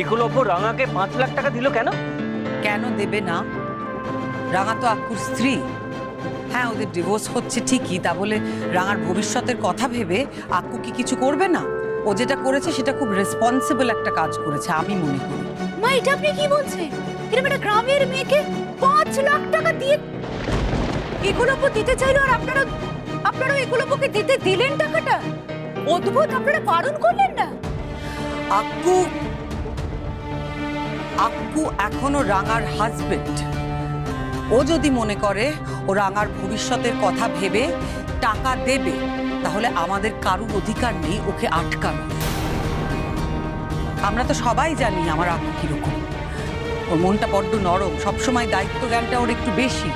একলব্য রাঙাকে 5 লাখ টাকা দিল কেন? কেন দেবে না? রাঙা তো আক্কুর স্ত্রী। হ্যাঁ, ওদের ডিভোর্স হচ্ছে ঠিকই, তা বলে রাঙার ভবিষ্যতের কথা ভেবে আক্কু কি কিছু করবে না? ও যেটা করেছে সেটা খুব রেসপন্সিবল একটা কাজ করেছে আমি মনে করি। মা, এটা আপনি কি বলছেন? এরকম একটা গ্রামের মেয়েকে 5 লাখ টাকা দিয়ে একলব্য দিতে চাইলো, আর আপনারা একলব্যকে দিতে দিলেন টাকাটা? অদ্ভুত, আপনারা বারণ করলেন না? আক্কু এখনো রাঙার হাজবেন্ড। ও যদি মনে করে ও রাঙার ভবিষ্যতের কথা ভেবে টাকা দেবে, তাহলে আমাদের কারুর অধিকার নেই ওকে আটকানো। আমরা তো সবাই জানি আমার আক্কু কিরকম। ওর মনটা বড্ড নরম, সবসময় দায়িত্ব জ্ঞানটা ওর একটু বেশি।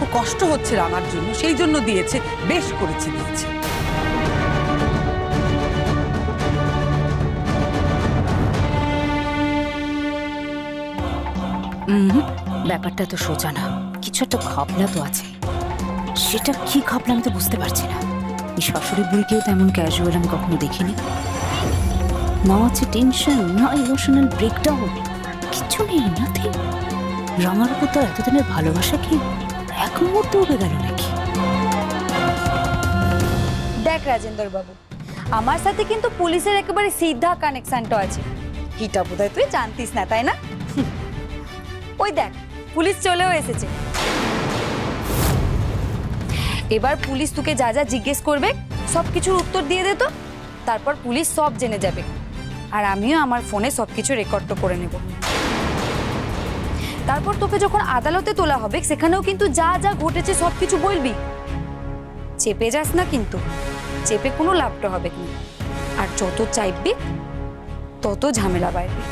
ও কষ্ট হচ্ছে রাঙার জন্য, সেই জন্য দিয়েছে, বেশ করেছে দিয়েছে। ব্যাপারটা তো সোজা না, কিছু একটা ঘাবলা তো আছে। সেটা কি ঘাবলা আমি তো বুঝতে পারছি না। এই শাশুড়ি বুড়িকেও তেমন ক্যাজুয়াল আমি কখনো দেখিনি। না আছে টেনশন, না ইমোশনাল ব্রেকডাউন, কিছু নেই, নাথিং। রাঙার উপর তো এতদিনের ভালোবাসা কি এক মুহূর্তে উবে গেল নাকি? দেখ রাজেন্দর বাবু, আমার সাথে কিন্তু পুলিশের একেবারে সিধা কানেকশনটা আছে। হিটা বোধহয় তুই জানতিস না, তাই না? ওই দেখ, পুলিশ চলেও এসেছে। এবার পুলিশ তোকে যা যা জিজ্ঞেস করবে সবকিছুর উত্তর দিয়ে দে তো। তারপর পুলিশ সব জেনে যাবে, আর আমিও আমার ফোনে সবকিছু রেকর্ড করে নেব। তারপর তোকে যখন আদালতে তোলা হবে, সেখানেও কিন্তু যা যা ঘটেছে সবকিছু বলবি। চেপে যাস না কিন্তু, চেপে কোনো লাভটা হবে না। আর যত চাইবি তত ঝামেলা বাড়বে।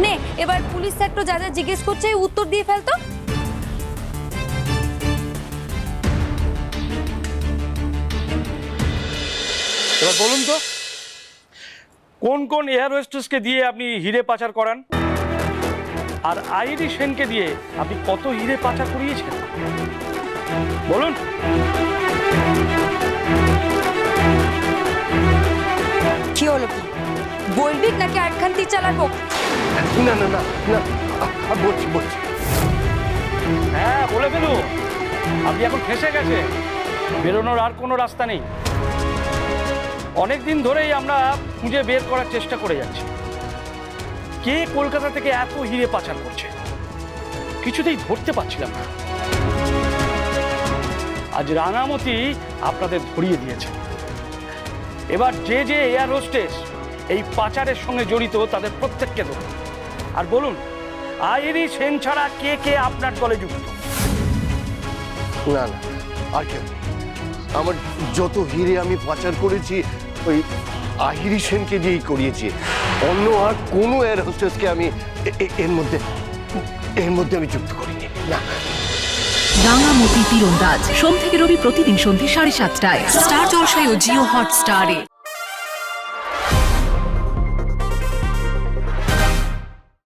নে, এবার পুলিশ স্যার যা যা জিজ্ঞেস করছে উত্তর দিয়ে ফেলতো। এবার বলুন তো, কোন কোন এয়ার হোস্টেসকে দিয়ে আপনি হিরে পাচার করান, আর আইরি সেনকে দিয়ে আপনি কত হিরে পাচার করিয়েছেন বলুন। কি হলো, কি বলবি নাকি আটখান্তি চালাবো? না না না না, বলছি। হ্যাঁ, বলে ফেলুন। আপনি এখন ফেঁসে গেছে, বেরোনোর আর কোনো রাস্তা নেই। অনেক দিন ধরেই আমরা খুঁজে বের করার চেষ্টা করে যাচ্ছি, কে কলকাতা থেকে এত হিরে পাচার করছে। কিছুতেই ধরতে পারছিলাম না। আজ রাঙামতি আপনাদের ধরিয়ে দিয়েছে। এবার যে যে এয়ার হোস্টেস এই পাচারের সঙ্গে জড়িত তাদের প্রত্যেককে ধরুন, আর বলুন আইরি সেন ছাড়া কে কে আপনার দলে যুক্ত। না না, আর কেউ? আমার যত হিরে আমি পাচার করেছি ওই আহিরি সেনকে দিয়েই করিয়েছি। অন্য আর কোনো এয়ার হোস্টেসকে আমি এর মধ্যে আমি যুক্ত করিনি। না। রাঙামতি তীরন্দাজ সোম থেকে রবি প্রতিদিন সন্ধ্যে 7:30টায় স্টার জলসায় ও জিও হটস্টারে।